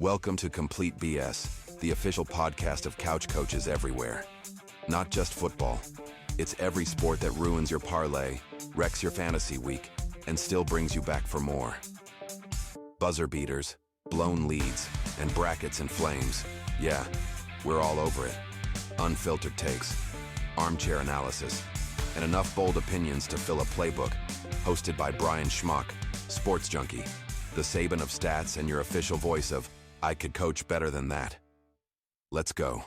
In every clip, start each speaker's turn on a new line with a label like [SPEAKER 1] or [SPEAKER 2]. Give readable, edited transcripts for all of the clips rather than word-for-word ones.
[SPEAKER 1] Welcome to Complete BS, the official podcast of couch coaches everywhere. Not just football. It's every sport that ruins your parlay, wrecks your fantasy week, and still brings you back for more. Buzzer beaters, blown leads, and brackets in flames. Yeah, we're all over it. Unfiltered takes, armchair analysis, and enough bold opinions to fill a playbook. Hosted by Brien Schmauch, sports junkie, the Saban of stats and your official voice of I could coach better than that. Let's go.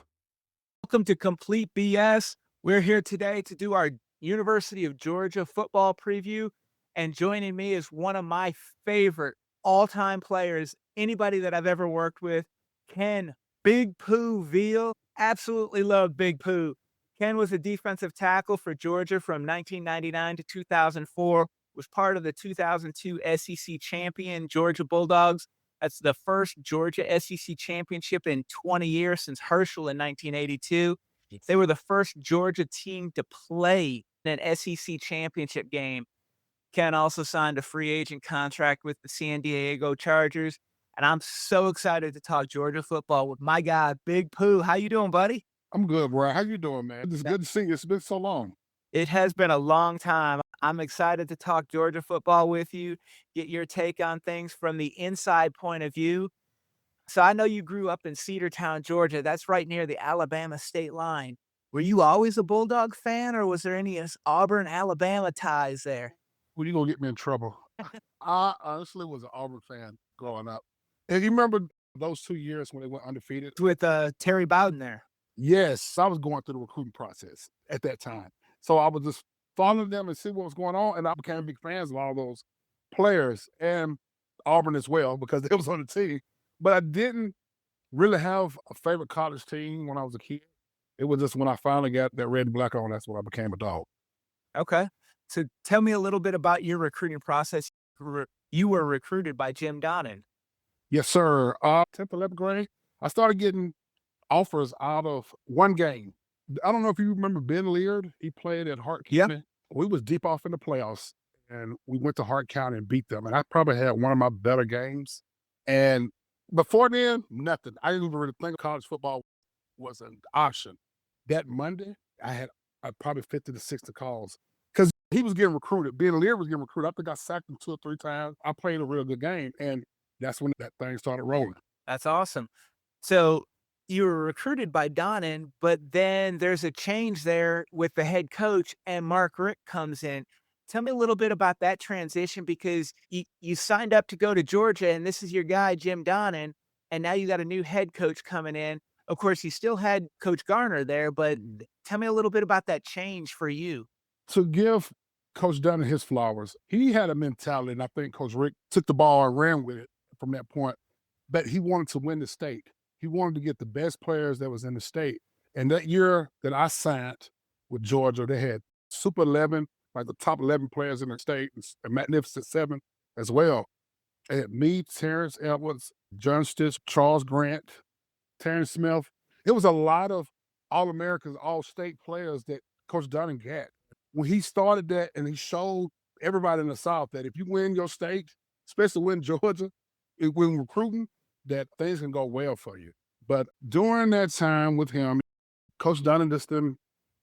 [SPEAKER 2] Welcome to Complete BS. We're here today to do our University of Georgia football preview. And joining me is one of my favorite all-time players, anybody that I've ever worked with, Ken Big Pooh Veal. Absolutely love Big Pooh. Ken was a defensive tackle for Georgia from 1999 to 2004, was part of the 2002 SEC champion Georgia Bulldogs. That's the first Georgia SEC championship in 20 years since Herschel in 1982. They were the first Georgia team to play in an SEC championship game. Ken also signed a free agent contract with the San Diego Chargers. And I'm so excited to talk Georgia football with my guy, Big Pooh. How you doing, buddy?
[SPEAKER 3] I'm good, bro. How you doing, man? It's good to see you. It's been so long.
[SPEAKER 2] It has been a long time. I'm excited to talk Georgia football with you, get your take on things from the inside point of view. So I know you grew up in Cedartown, Georgia. That's right near the Alabama state line. Were you always a Bulldog fan, or was there any Auburn, Alabama ties there?
[SPEAKER 3] Well, you gonna get me in trouble. I honestly was an Auburn fan growing up. And you remember those 2 years when they went undefeated?
[SPEAKER 2] With Terry Bowden there.
[SPEAKER 3] Yes, I was going through the recruiting process at that time. So I was just following them and see what was going on. And I became big fans of all those players and Auburn as well because it was on the team. But I didn't really have a favorite college team when I was a kid. It was just when I finally got that red and black on, that's when I became a Dawg.
[SPEAKER 2] Okay. So tell me a little bit about your recruiting process. You were recruited by Jim Donnan.
[SPEAKER 3] Yes, sir. 10th, 11th grade, I started getting offers out of one game. I don't know if you remember Ben Leard. He played at Hart
[SPEAKER 2] Yep.
[SPEAKER 3] County. We was deep off in the playoffs, and we went to Hart County and beat them. And I probably had one of my better games. And before then, nothing. I didn't even really think college football was an option. That Monday, I had probably 50 to 60 calls because he was getting recruited. Ben Leard was getting recruited. I think I sacked him 2 or 3 times. I played a real good game, and that's when that thing started rolling.
[SPEAKER 2] That's awesome. So you were recruited by Donnan, but then there's a change there with the head coach, and Mark Richt comes in. Tell me a little bit about that transition because you signed up to go to Georgia, and this is your guy, Jim Donnan, and now you got a new head coach coming in. Of course, you still had Coach Garner there, but tell me a little bit about that change for you.
[SPEAKER 3] To give Coach Dunn his flowers, he had a mentality, and I think Coach Rick took the ball and ran with it from that point. But he wanted to win the state. He wanted to get the best players that was in the state. And that year that I signed with Georgia, they had Super 11, like the top 11 players in the state, a Magnificent 7 as well. They had me, Terrence Edwards, John Stitch, Charles Grant, Terrence Smith. It was a lot of All-Americans, all-state players that Coach Dunn got. When he started that and he showed everybody in the South that if you win your state, especially win Georgia, when recruiting, that things can go well for you. But during that time with him, Coach Dunn just didn't,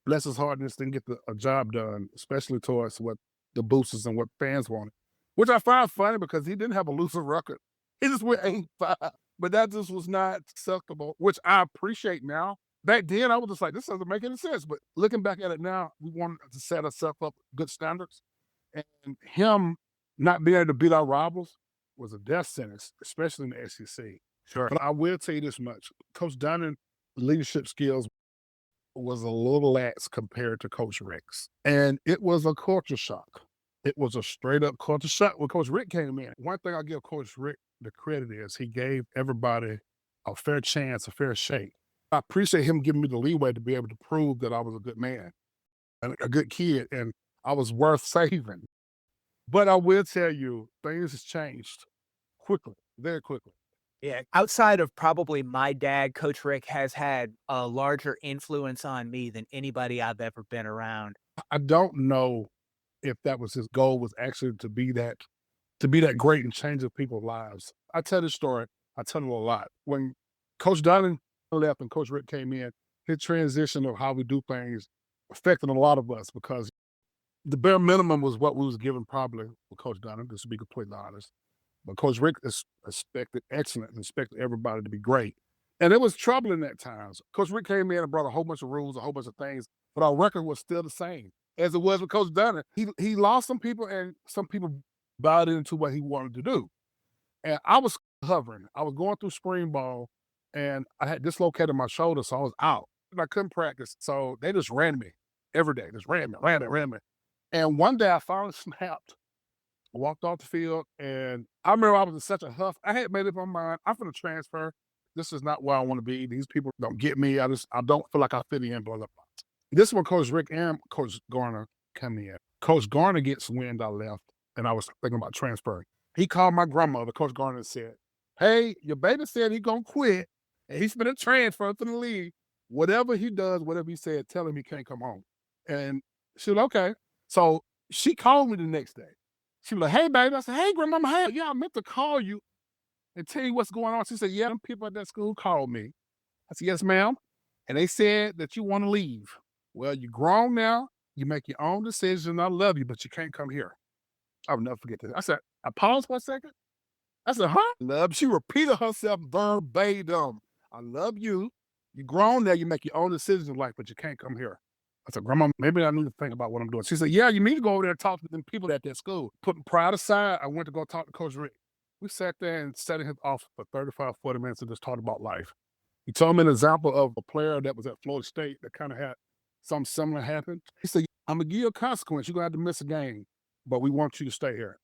[SPEAKER 3] bless his heart, just didn't get a job done, especially towards what the boosters and what fans wanted, which I find funny because he didn't have a losing record. He just went 8-5, but that just was not acceptable, which I appreciate now. Back then, I was just like, this doesn't make any sense. But looking back at it now, we wanted to set ourselves up good standards. And him not being able to beat our rivals was a death sentence, especially in the SEC.
[SPEAKER 2] Sure.
[SPEAKER 3] But I will tell you this much. Coach Dunn leadership skills was a little lax compared to Coach Rick's. And it was a culture shock. It was a straight-up culture shock when Coach Rick came in. One thing I give Coach Rick the credit is he gave everybody a fair chance, a fair shake. I appreciate him giving me the leeway to be able to prove that I was a good man and a good kid, and I was worth saving. But I will tell you, things has changed quickly, very quickly.
[SPEAKER 2] Yeah, outside of probably my dad, Coach Rick has had a larger influence on me than anybody I've ever been around.
[SPEAKER 3] I don't know if that was his goal, was actually to be that great and changing people's lives. I tell this story. I tell him a lot. When Coach Dunn left and Coach Richt came in, his transition of how we do things affected a lot of us because the bare minimum was what we was given probably with Coach Dunn, just to be completely honest. But Coach Richt expected excellent and expected everybody to be great. And it was troubling at times. Coach Richt came in and brought a whole bunch of rules, a whole bunch of things, but our record was still the same as it was with Coach Dunn. He lost some people and some people bought into what he wanted to do. And I was hovering. I was going through spring ball and I had dislocated my shoulder, so I was out. And I couldn't practice. So they just ran me every day. Just ran me. And one day I finally snapped, walked off the field, and I remember I was in such a huff. I had made up my mind. I'm going to transfer. This is not where I want to be. These people don't get me. I don't feel like I fit in, blah, blah, blah. This is when Coach Richt and Coach Garner come in. Coach Garner gets wind I left, and I was thinking about transferring. He called my grandmother, Coach Garner, and said, "Hey, your baby said he's going to quit, and he's going to transfer to the league. Whatever he does, whatever he said, tell him he can't come home." And she was like, okay. So she called me the next day. She was like, "Hey, baby." I said, "Hey, grandmama, hey, yeah, I meant to call you and tell you what's going on." She said, "Yeah, them people at that school called me." I said, "Yes, ma'am. And they said that you want to leave. Well, you're grown now. You make your own decision. I love you, but you can't come here." I'll never forget this. I said, I paused for a second. I said, "Huh?" Love. She repeated herself verbatim. "I love you. You're grown now. You make your own decisions in life, but you can't come here." I said, "Grandma, maybe I need to think about what I'm doing." She said, "Yeah, you need to go over there and talk to them people at that school." Putting pride aside, I went to go talk to Coach Richt. We sat there and sat in his office for 35, 40 minutes and just talked about life. He told me an example of a player that was at Florida State that kind of had something similar happen. He said, "I'm going to give you a consequence. You're going to have to miss a game, but we want you to stay here."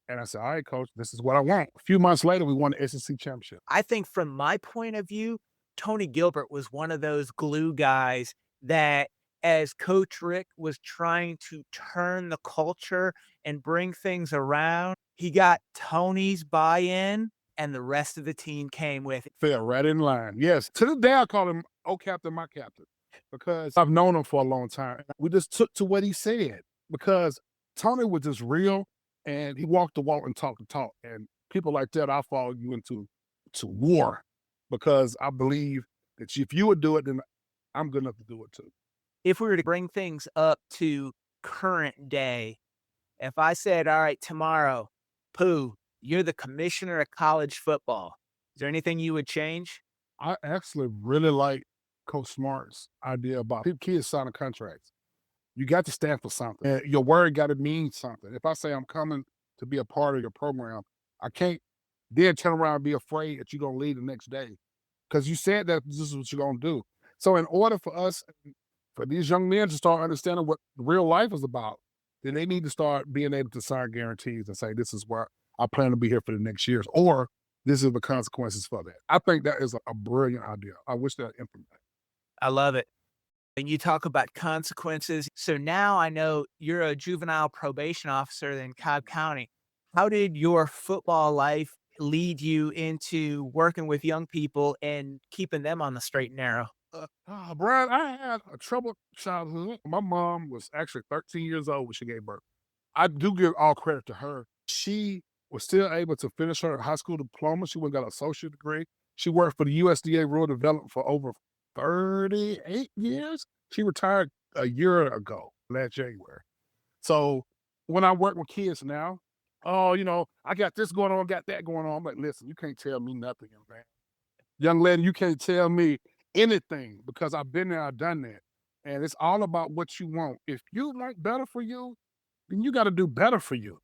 [SPEAKER 3] And I said, "All right, coach, this is what I want." A few months later, we won the SEC championship.
[SPEAKER 2] I think from my point of view, Tony Gilbert was one of those glue guys that as Coach Richt was trying to turn the culture and bring things around, he got Tony's buy-in and the rest of the team came with it.
[SPEAKER 3] Fell right in line. Yes. To this day, I call him, "Oh, Captain, my captain," because I've known him for a long time. We just took to what he said because Tony was just real and he walked the walk and talked the talk. And people like that, I follow you into war because I believe that if you would do it, then I'm good enough to do it too.
[SPEAKER 2] If we were to bring things up to current day, if I said, "All right, tomorrow, Pooh, you're the commissioner of college football," is there anything you would change?
[SPEAKER 3] I actually really like Coach Smart's idea about kids signing contracts. You got to stand for something. And your word got to mean something. If I say I'm coming to be a part of your program, I can't then turn around and be afraid that you're going to leave the next day because you said that this is what you're going to do. So in order for us, for these young men to start understanding what real life is about, then they need to start being able to sign guarantees and say, "This is where I plan to be here for the next years," or "This is the consequences for that." I think that is a brilliant idea. I wish that implemented.
[SPEAKER 2] I love it. And you talk about consequences. So now I know you're a juvenile probation officer in Cobb County. How did your football life lead you into working with young people and keeping them on the straight and narrow?
[SPEAKER 3] Brian, I had a troubled childhood. My mom was actually 13 years old when she gave birth. I do give all credit to her. She was still able to finish her high school diploma. She went and got an associate degree. She worked for the USDA Rural Development for over 38 years. She retired a year ago, last January. So when I work with kids now, "Oh, I got this going on, got that going on." I'm like, "Listen, you can't tell me nothing, man. Young lady, you can't tell me anything because I've been there, I've done that." And it's all about what you want. If you like better for you, then you got to do better for you.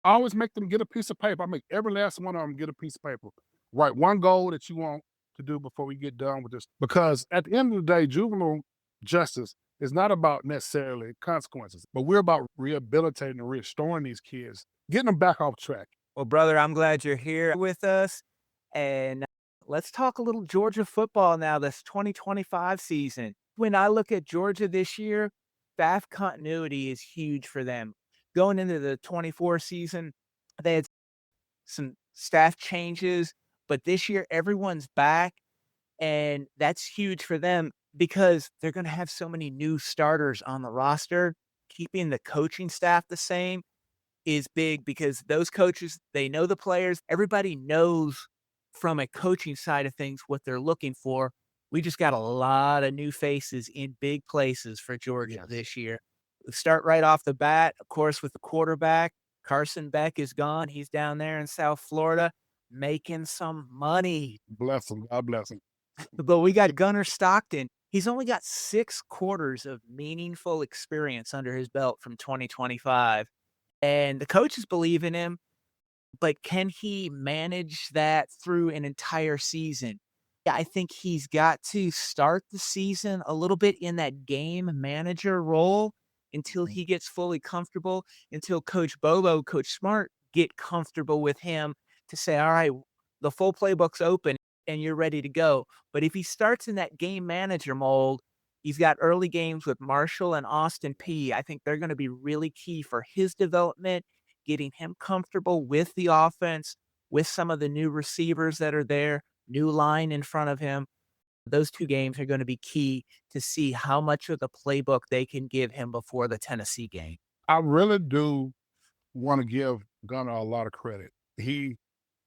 [SPEAKER 3] I always make them get a piece of paper. I make every last one of them get a piece of paper. Write one goal that you want to do before we get done with this. Because at the end of the day, juvenile justice is not about necessarily consequences, but we're about rehabilitating and restoring these kids, getting them back off track.
[SPEAKER 2] Well, brother, I'm glad you're here with us. And let's talk a little Georgia football now, this 2025 season. When I look at Georgia this year, staff continuity is huge for them. Going into the 24 season, they had some staff changes, but this year everyone's back, and that's huge for them because they're going to have so many new starters on the roster. Keeping the coaching staff the same is big because those coaches, they know the players. Everybody knows from a coaching side of things, what they're looking for, we just got a lot of new faces in big places for Georgia this year. Start right off the bat, of course, with the quarterback. Carson Beck is gone. He's down there in South Florida making some money.
[SPEAKER 3] Bless him. God bless him.
[SPEAKER 2] But we got Gunner Stockton. He's only got 6 quarters of meaningful experience under his belt from 2025. And the coaches believe in him, but can he manage that through an entire season? Yeah, I think he's got to start the season a little bit in that game manager role until he gets fully comfortable, until Coach Bobo, Coach Smart get comfortable with him to say, all right, the full playbook's open and you're ready to go. But if he starts in that game manager mold, he's got early games with Marshall and Austin P. I think they're going to be really key for his development, getting him comfortable with the offense, with some of the new receivers that are there, new line in front of him. Those 2 games are going to be key to see how much of the playbook they can give him before the Tennessee game.
[SPEAKER 3] I really do want to give Gunner a lot of credit. He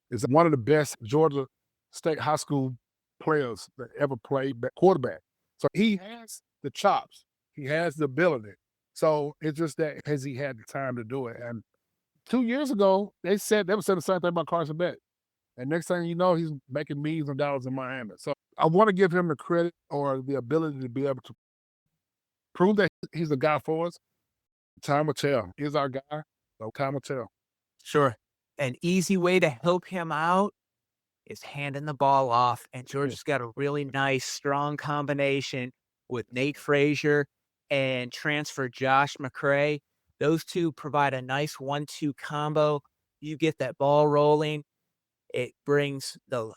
[SPEAKER 3] is one of the best Georgia State high school players that ever played quarterback. So he has the chops. He has the ability. So it's just that has he had the time to do it? And 2 years ago, they were saying the same thing about Carson Beck. And next thing you know, he's making millions of dollars in Miami. So I want to give him the credit or the ability to be able to prove that he's the guy for us. Time will tell. He's our guy. So time will tell.
[SPEAKER 2] Sure. An easy way to help him out is handing the ball off. And Georgia's got a really nice, strong combination with Nate Frazier and transfer Josh McCray. Those 2 provide a nice 1-2 combo. You get that ball rolling. It brings the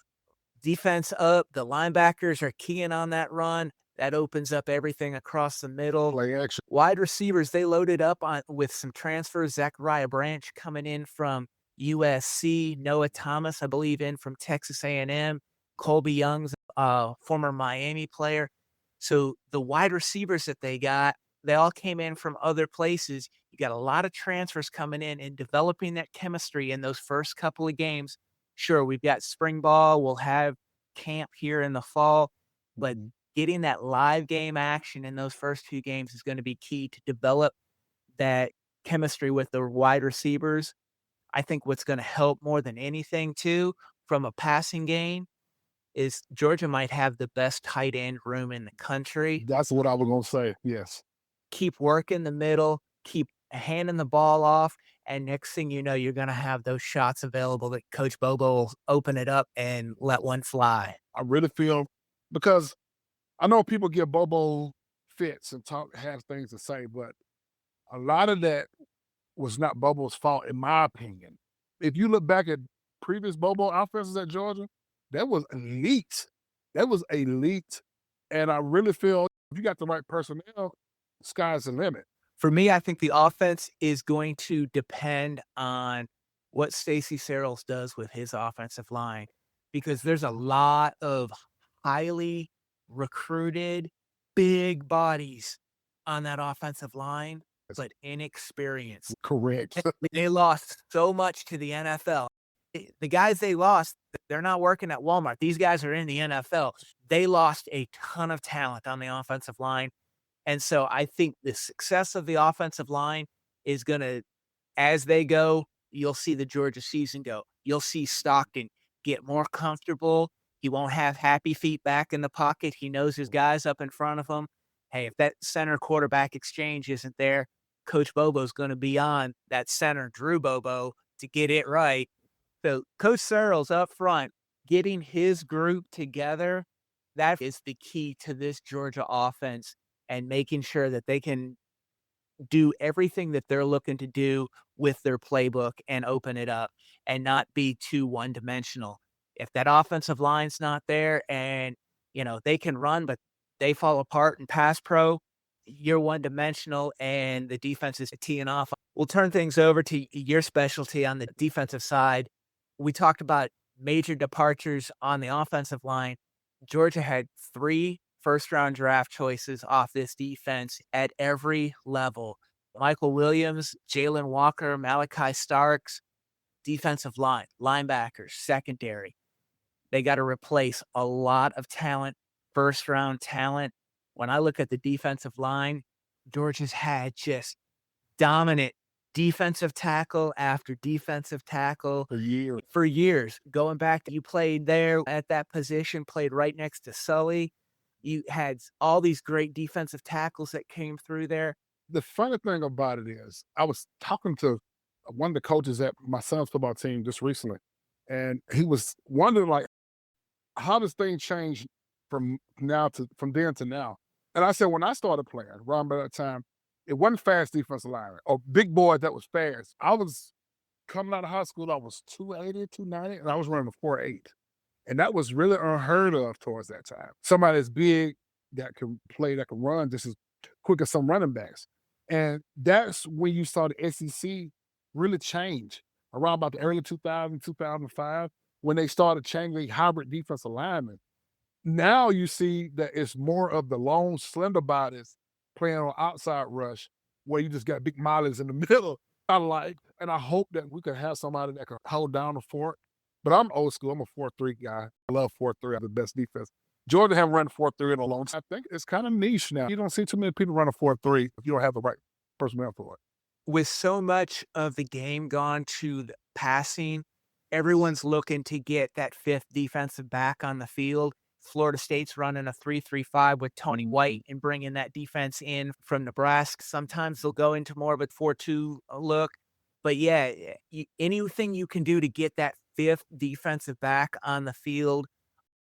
[SPEAKER 2] defense up. The linebackers are keying on that run. That opens up everything across the middle.
[SPEAKER 3] Play action.
[SPEAKER 2] Wide receivers, they loaded up with some transfers. Zachariah Branch coming in from USC. Noah Thomas, I believe, in from Texas A&M. Colby Young's former Miami player. So the wide receivers that they got, they all came in from other places. You got a lot of transfers coming in and developing that chemistry in those first couple of games. Sure, we've got spring ball. We'll have camp here in the fall, but getting that live game action in those first 2 games is going to be key to develop that chemistry with the wide receivers. I think what's going to help more than anything too from a passing game is Georgia might have the best tight end room in the country.
[SPEAKER 3] That's what I was going to say. Yes.
[SPEAKER 2] Keep working the middle, keep handing the ball off, and next thing you know, you're going to have those shots available that Coach Bobo will open it up and let one fly.
[SPEAKER 3] I really feel because I know people give Bobo fits and have things to say, but a lot of that was not Bobo's fault, in my opinion. If you look back at previous Bobo offenses at Georgia, that was elite. That was elite. And I really feel if you got the right personnel, the sky's the limit.
[SPEAKER 2] For me, I think the offense is going to depend on what Stacey Searles does with his offensive line, because there's a lot of highly recruited, big bodies on that offensive line, but inexperienced.
[SPEAKER 3] Correct.
[SPEAKER 2] They lost so much to the NFL. The guys they lost, they're not working at Walmart. These guys are in the NFL. They lost a ton of talent on the offensive line. And so I think the success of the offensive line is going to, as they go, you'll see the Georgia season go. You'll see Stockton get more comfortable. He won't have happy feet back in the pocket. He knows his guys up in front of him. Hey, if that center quarterback exchange isn't there, Coach Bobo's going to be on that center, Drew Bobo, to get it right. So Coach Searles up front, getting his group together, that is the key to this Georgia offense and making sure that they can do everything that they're looking to do with their playbook and open it up and not be too one-dimensional. If that offensive line's not there and, they can run, but they fall apart in pass pro, you're one-dimensional and the defense is teeing off. We'll turn things over to your specialty on the defensive side. We talked about major departures on the offensive line. Georgia had 3 first-round draft choices off this defense at every level. Michael Williams, Jalen Walker, Malachi Starks, defensive line, linebackers, secondary. They got to replace a lot of talent, first-round talent. When I look at the defensive line, Georgia's had just dominant defensive tackle after defensive tackle
[SPEAKER 3] For years.
[SPEAKER 2] for years. Going back, you played there at that position, played right next to Sully. You had all these great defensive tackles that came through there.
[SPEAKER 3] The funny thing about it is, I was talking to one of the coaches at my son's football team just recently, and he was wondering, like, how does things change from then to now? And I said, when I started playing, around by that time, it wasn't fast defensive line or big boys that was fast. I was coming out of high school, I was 280, 290, and I was running a 4.8. And that was really unheard of towards that time. Somebody that's big that can play, that can run just as quick as some running backs. And that's when you saw the SEC really change around about the early 2000, 2005, when they started changing hybrid defensive linemen. Now you see that it's more of the long, slender bodies playing on outside rush, where you just got big mollies in the middle. I like, and I hope that we could have somebody that can hold down the fort. But I'm old school. I'm a 4-3 guy. I love 4-3. I have the best defense. Georgia haven't run 4-3 in a long time. I think it's kind of niche now. You don't see too many people run a 4-3 if you don't have the right personnel for it.
[SPEAKER 2] With so much of the game gone to the passing, everyone's looking to get that fifth defensive back on the field. Florida State's running a 3-3-5 with Tony White and bringing that defense in from Nebraska. Sometimes they'll go into more of a 4-2 look. But yeah, anything you can do to get that fifth defensive back on the field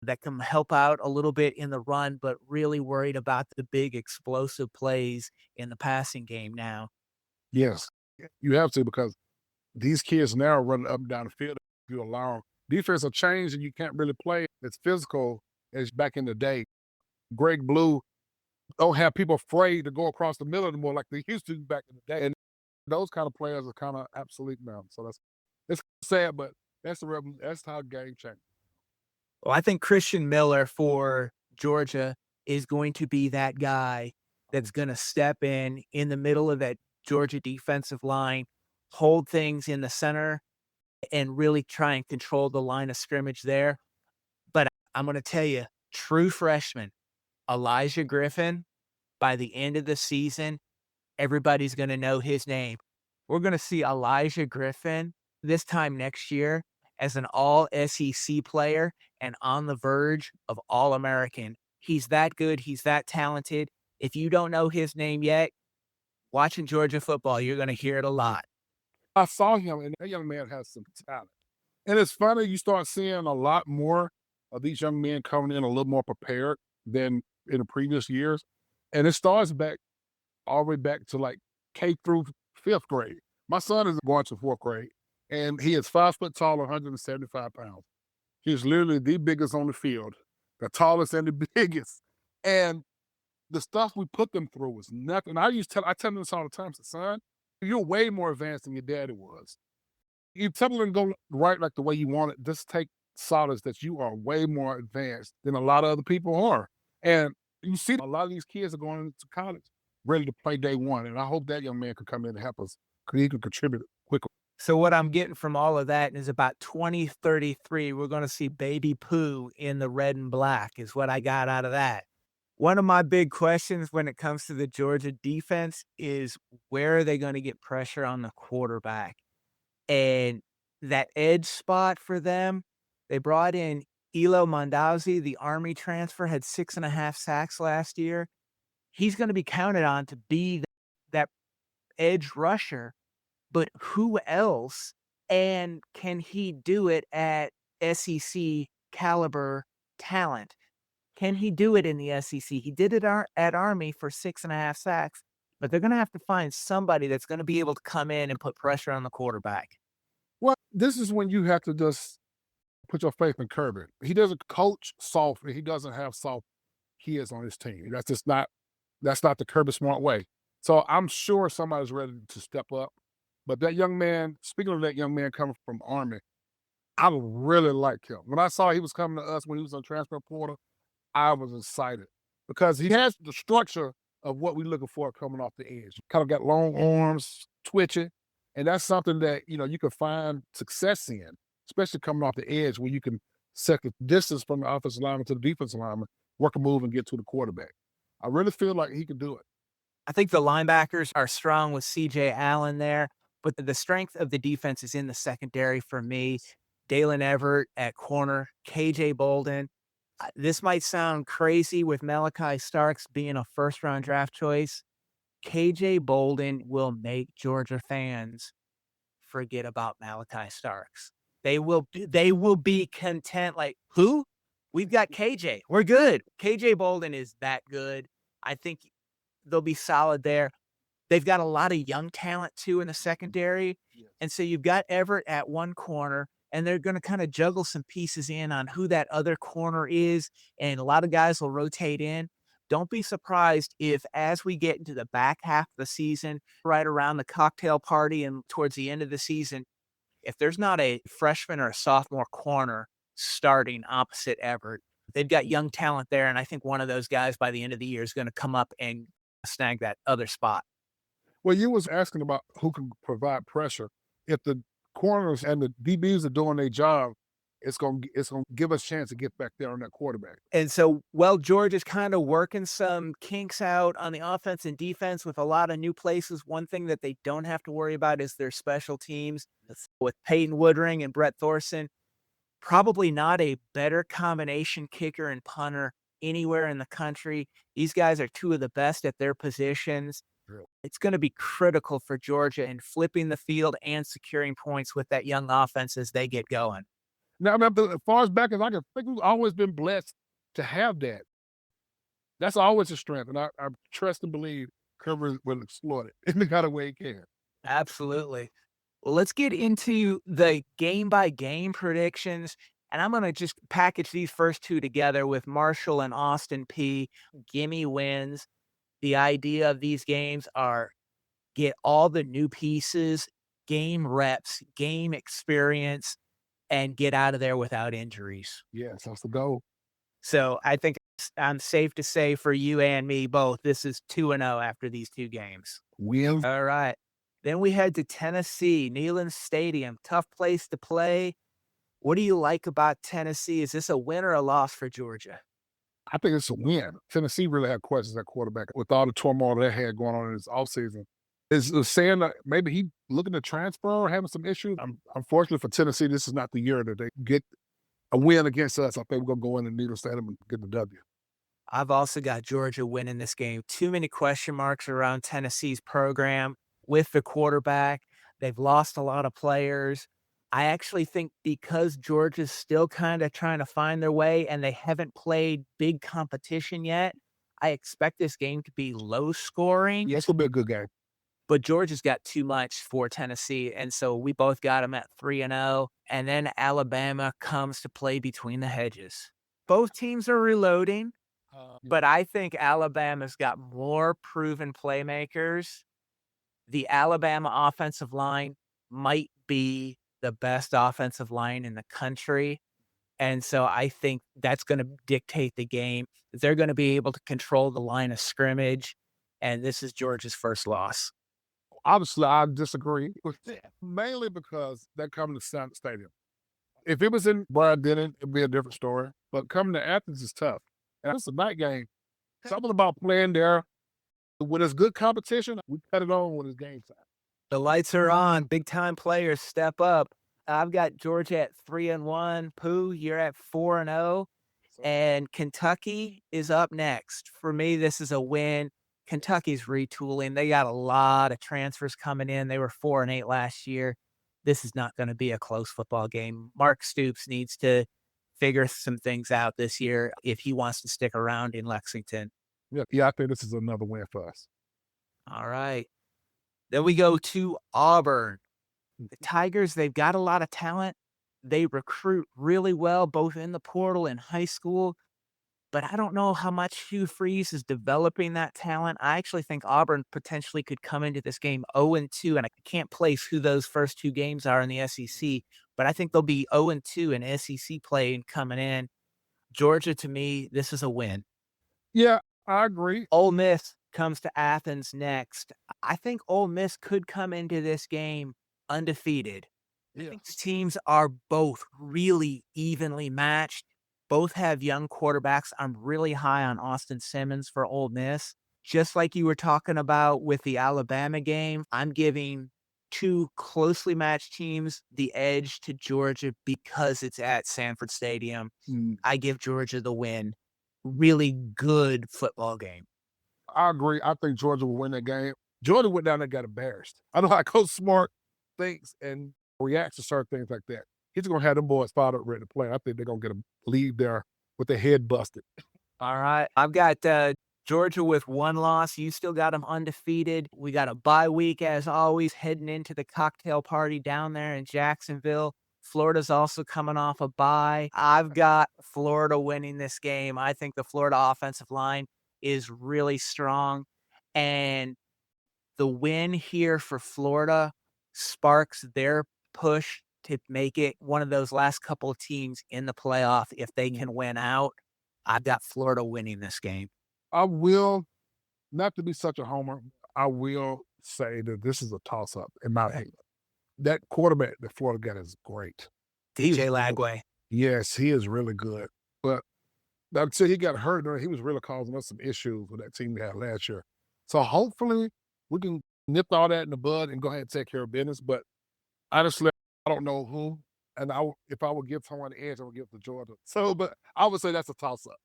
[SPEAKER 2] that can help out a little bit in the run, but really worried about the big explosive plays in the passing game now.
[SPEAKER 3] Yes, you have to, because these kids now are running up and down the field. If you allow them, defense will change and you can't really play as physical as back in the day. Greg Blue don't have people afraid to go across the middle anymore like they used to back in the day. And those kind of players are kind of obsolete now. So it's sad, but that's how the game changed.
[SPEAKER 2] Well, I think Christian Miller for Georgia is going to be that guy that's going to step in the middle of that Georgia defensive line, hold things in the center, and really try and control the line of scrimmage there. But I'm going to tell you, true freshman, Elijah Griffin, by the end of the season, everybody's going to know his name. We're going to see Elijah Griffin this time next year as an all SEC player and on the verge of All-American. He's that good. He's that talented. If you don't know his name yet, watching Georgia football, you're going to hear it a lot.
[SPEAKER 3] I saw him, and that young man has some talent. And it's funny, you start seeing a lot more of these young men coming in a little more prepared than in the previous years. And it starts back all the way back to like K through fifth grade. My son is going to fourth grade, and he is 5 foot tall, 175 pounds. He's literally the biggest on the field, the tallest and the biggest. And the stuff we put them through was nothing. I tell them this all the time. I say, son, you're way more advanced than your daddy was. You tell them to go right like the way you want it. Just take solace that you are way more advanced than a lot of other people are. And you see a lot of these kids are going into college ready to play day one. And I hope that young man can come in and help us, because he can contribute quickly.
[SPEAKER 2] So what I'm getting from all of that is about 2033, we're going to see baby Pooh in the red and black is what I got out of that. One of my big questions when it comes to the Georgia defense is, where are they going to get pressure on the quarterback? And that edge spot for them, they brought in Elo Mondazzi, the Army transfer, had 6.5 sacks last year. He's going to be counted on to be that edge rusher, but who else? And can he do it at SEC caliber talent? Can he do it in the SEC? He did it at Army for 6.5 sacks, but they're going to have to find somebody that's going to be able to come in and put pressure on the quarterback.
[SPEAKER 3] Well, this is when you have to just put your faith in Kirby. He doesn't coach soft, and he doesn't have soft kids on his team. That's not the Kirby Smart way. So I'm sure somebody's ready to step up. But that young man, speaking of that young man coming from Army, I really like him. When I saw he was coming to us when he was on transfer portal, I was excited because he has the structure of what we're looking for coming off the edge. Kind of got long arms, twitching, and that's something that, you can find success in, especially coming off the edge where you can set the distance from the offensive lineman to the defensive lineman, work a move, and get to the quarterback. I really feel like he can do it.
[SPEAKER 2] I think the linebackers are strong with C.J. Allen there, but the strength of the defense is in the secondary for me. Dalen Everett at corner, KJ Bolden. This might sound crazy with Malachi Starks being a first-round draft choice. KJ Bolden will make Georgia fans forget about Malachi Starks. They will be content like, "Who? We've got KJ. We're good." KJ Bolden is that good. I think they'll be solid there. They've got a lot of young talent too in the secondary. And so you've got Everett at one corner, and they're going to kind of juggle some pieces in on who that other corner is. And a lot of guys will rotate in. Don't be surprised if, as we get into the back half of the season, right around the cocktail party and towards the end of the season, if there's not a freshman or a sophomore corner starting opposite Everett, they've got young talent there. And I think one of those guys by the end of the year is going to come up and snag that other spot.
[SPEAKER 3] Well, you was asking about who can provide pressure. If the corners and the DBs are doing their job, it's gonna give us a chance to get back there on that quarterback.
[SPEAKER 2] And so, well, George is kind of working some kinks out on the offense and defense with a lot of new places. One thing that they don't have to worry about is their special teams with Peyton Woodring and Brett Thorson. Probably not a better combination kicker and punter anywhere in the country. These guys are two of the best at their positions.
[SPEAKER 3] Really?
[SPEAKER 2] It's going to be critical for Georgia in flipping the field and securing points with that young offense as they get going.
[SPEAKER 3] Now, as far as back as I can think, we've always been blessed to have that. That's always a strength, and I trust and believe Kirby will exploit it in the kind of way he can.
[SPEAKER 2] Absolutely. Well, let's get into the game-by-game predictions, and I'm gonna just package these first two together with Marshall and Austin P. Gimme wins. The idea of these games are get all the new pieces, game reps, game experience, and get out of there without injuries.
[SPEAKER 3] Yes, that's the goal.
[SPEAKER 2] So I think I'm safe to say for you and me both, this is 2-0 after these two games.
[SPEAKER 3] Win.
[SPEAKER 2] All right. Then we head to Tennessee, Neyland Stadium. Tough place to play. What do you like about Tennessee? Is this a win or a loss for Georgia?
[SPEAKER 3] I think it's a win. Tennessee really had questions at quarterback with all the turmoil they had going on in this offseason. Is saying that maybe he looking to transfer or having some issues? Unfortunately for Tennessee, this is not the year that they get a win against us. I think we're going to go in and Neyland Stadium and get the W.
[SPEAKER 2] I've also got Georgia winning this game. Too many question marks around Tennessee's program with the quarterback. They've lost a lot of players. I actually think because Georgia's still kind of trying to find their way and they haven't played big competition yet, I expect this game to be low scoring.
[SPEAKER 3] Yeah, it's going to be a good game.
[SPEAKER 2] But Georgia's got too much for Tennessee, and so we both got them at 3-0, and then Alabama comes to play between the hedges. Both teams are reloading, but I think Alabama's got more proven playmakers. The Alabama offensive line might be the best offensive line in the country, and so I think that's gonna dictate the game. They're gonna be able to control the line of scrimmage, and this is Georgia's first loss.
[SPEAKER 3] Obviously, I disagree with that, mainly because they're coming to Santa Stadium. If it was in Bryan, it'd be a different story. But coming to Athens is tough. And it's a night game. Something about playing there. When it's good competition, we cut it on when it's game time.
[SPEAKER 2] The lights are on. Big time players step up. I've got Georgia at 3-1. Pooh, you're at 4-0. And Kentucky is up next. For me, this is a win. Kentucky's retooling. They got a lot of transfers coming in. They were 4-8 last year. This is not going to be a close football game. Mark Stoops needs to figure some things out this year if he wants to stick around in Lexington.
[SPEAKER 3] Yeah, I think this is another win for us.
[SPEAKER 2] All right. Then we go to Auburn. The Tigers, they've got a lot of talent. They recruit really well, both in the portal and high school. But I don't know how much Hugh Freeze is developing that talent. I actually think Auburn potentially could come into this game 0-2, and I can't place who those first two games are in the SEC, but I think they'll be 0-2 in SEC play and coming in. Georgia, to me, this is a win.
[SPEAKER 3] Yeah, I agree.
[SPEAKER 2] Ole Miss comes to Athens next. I think Ole Miss could come into this game undefeated. I
[SPEAKER 3] Yeah.
[SPEAKER 2] think these teams are both really evenly matched. Both have young quarterbacks. I'm really high on Austin Simmons for Ole Miss. Just like you were talking about with the Alabama game, I'm giving two closely matched teams the edge to Georgia because it's at Sanford Stadium.
[SPEAKER 3] Mm,
[SPEAKER 2] I give Georgia the win. Really good football game.
[SPEAKER 3] I agree. I think Georgia will win that game. Georgia went down there and got embarrassed. I know how Coach Smart thinks and reacts to certain things like that. He's going to have them boys fired up, ready to play. I think they're going to get a lead there with their head busted.
[SPEAKER 2] All right. I've got Georgia with one loss. You still got them undefeated. We got a bye week, as always, heading into the cocktail party down there in Jacksonville. Florida's also coming off a bye. I've got Florida winning this game. I think the Florida offensive line is really strong. And the win here for Florida sparks their push to make it one of those last couple of teams in the playoff if they can win out. I've got Florida winning this game.
[SPEAKER 3] I will, not to be such a homer, I will say that this is a toss-up in my opinion. That quarterback that Florida got is great.
[SPEAKER 2] DJ Lagway.
[SPEAKER 3] Yes, he is really good. But until he got hurt, he was really causing us some issues with that team we had last year. So hopefully we can nip all that in the bud and go ahead and take care of business. But honestly, I don't know who. And if I would give someone the edge, I would give it to Georgia. So, but I would say that's a toss-up.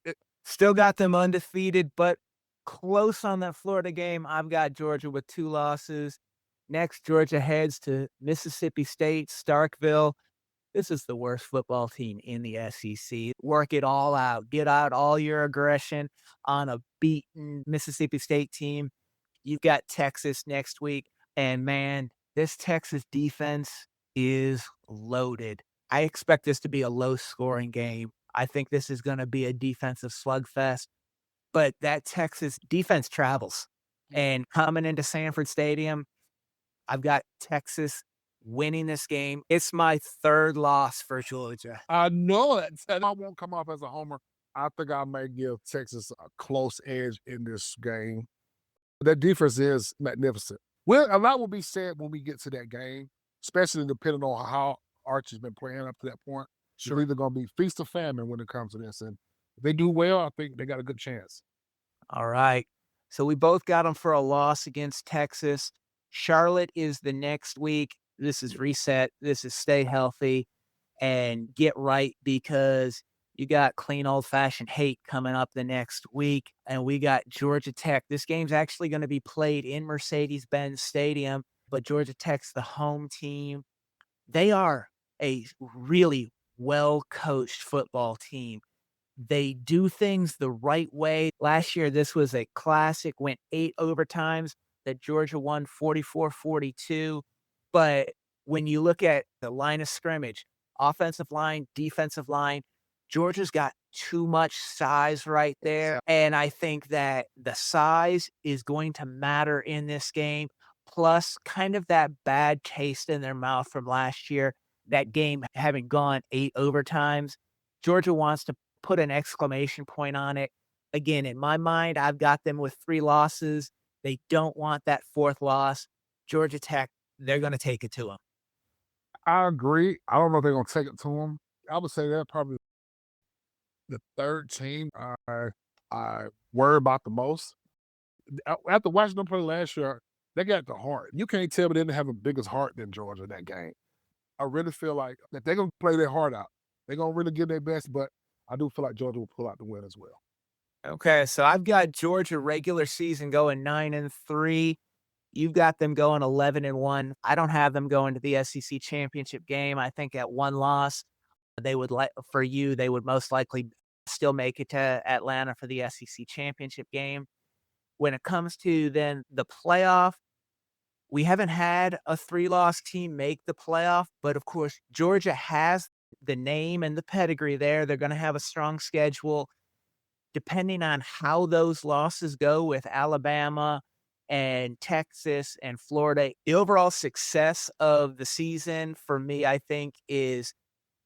[SPEAKER 2] Still got them undefeated, but close on that Florida game. I've got Georgia with 2 losses. Next, Georgia heads to Mississippi State, Starkville. This is the worst football team in the SEC. Work it all out. Get out all your aggression on a beaten Mississippi State team. You've got Texas next week, and man, this Texas defense is loaded. I expect this to be a low-scoring game. I think this is gonna be a defensive slugfest, but that Texas defense travels. And coming into Sanford Stadium, I've got Texas winning this game. It's my 3rd loss for Georgia.
[SPEAKER 3] I know it. And I won't come off as a homer. I think I may give Texas a close edge in this game. That defense is magnificent. Well, a lot will be said when we get to that game, especially depending on how Archie's been playing up to that point. It's either going to be feast or famine when it comes to this. And if they do well, I think they got a good chance.
[SPEAKER 2] All right. So we both got them for a loss against Texas. Charlotte is the next week. This is reset. This is stay healthy and get right because you got clean old-fashioned hate coming up the next week, and we got Georgia Tech. This game's actually gonna be played in Mercedes-Benz Stadium, but Georgia Tech's the home team. They are a really well-coached football team. They do things the right way. Last year, this was a classic, went 8 overtimes that Georgia won 44-42. But when you look at the line of scrimmage, offensive line, defensive line, Georgia's got too much size right there. And I think that the size is going to matter in this game. Plus, kind of that bad taste in their mouth from last year, that game having gone 8 overtimes. Georgia wants to put an exclamation point on it. Again, in my mind, I've got them with 3 losses. They don't want that 4th loss. Georgia Tech, they're going to take it to them.
[SPEAKER 3] I agree. I don't know if they're going to take it to them. I would say they're probably the 3rd team I worry about the most. After watching them play last year, they got the heart. You can't tell me they didn't have the biggest heart than Georgia in that game. I really feel like that they're going to play their heart out. They're going to really give their best, but I do feel like Georgia will pull out the win as well.
[SPEAKER 2] Okay, so I've got Georgia regular season going 9-3. You've got them going 11-1. I don't have them going to the SEC championship game. I think at 1 loss, they would for you, they would most likely still make it to Atlanta for the SEC championship game. When it comes to then the playoff, we haven't had a 3-loss team make the playoff, but of course, Georgia has the name and the pedigree there. They're going to have a strong schedule. Depending on how those losses go with Alabama and Texas and Florida, the overall success of the season for me, I think, is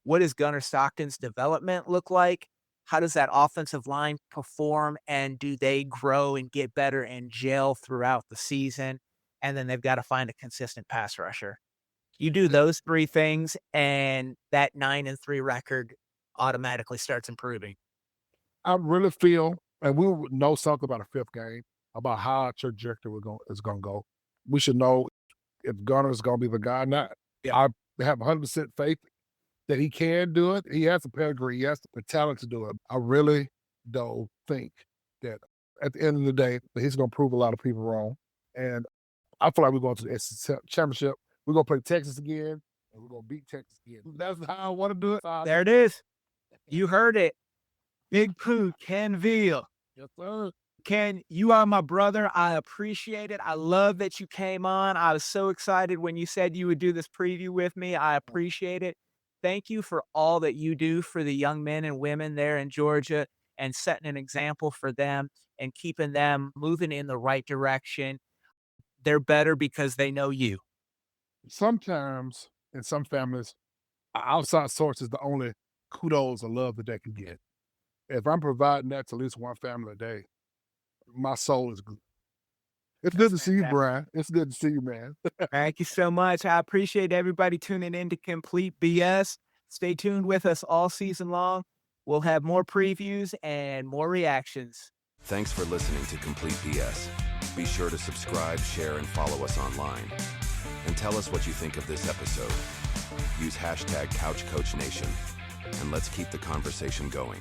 [SPEAKER 2] what does Gunner Stockton's development look like? How does that offensive line perform? And do they grow and get better and gel throughout the season? And then they've got to find a consistent pass rusher. You do those 3 things, and that 9-3 record automatically starts improving.
[SPEAKER 3] I really feel, and we will know something about a fifth game, about how our trajectory is going to go. We should know if Gunner is going to be the guy or not. I have 100% faith that he can do it. He has the pedigree. He has the talent to do it. I really don't think that at the end of the day that he's going to prove a lot of people wrong. And I feel like we're going to the SEC championship. We're going to play Texas again, and we're going to beat Texas again. That's how I want to do it.
[SPEAKER 2] There it is. You heard it. Big Pooh, Ken Veal.
[SPEAKER 3] Yes, sir.
[SPEAKER 2] Ken, you are my brother. I appreciate it. I love that you came on. I was so excited when you said you would do this preview with me. I appreciate it. Thank you for all that you do for the young men and women there in Georgia and setting an example for them and keeping them moving in the right direction. They're better because they know you.
[SPEAKER 3] Sometimes in some families, outside source is the only kudos or love that they can get. If I'm providing that to at least one family a day, my soul is good. It's good to see you, Brien. It's good to see you, man.
[SPEAKER 2] Thank you so much. I appreciate everybody tuning in to Complete BS. Stay tuned with us all season long. We'll have more previews and more reactions.
[SPEAKER 1] Thanks for listening to Complete BS. Be sure to subscribe, share, and follow us online. And tell us what you think of this episode. Use hashtag CouchCoachNation, and let's keep the conversation going.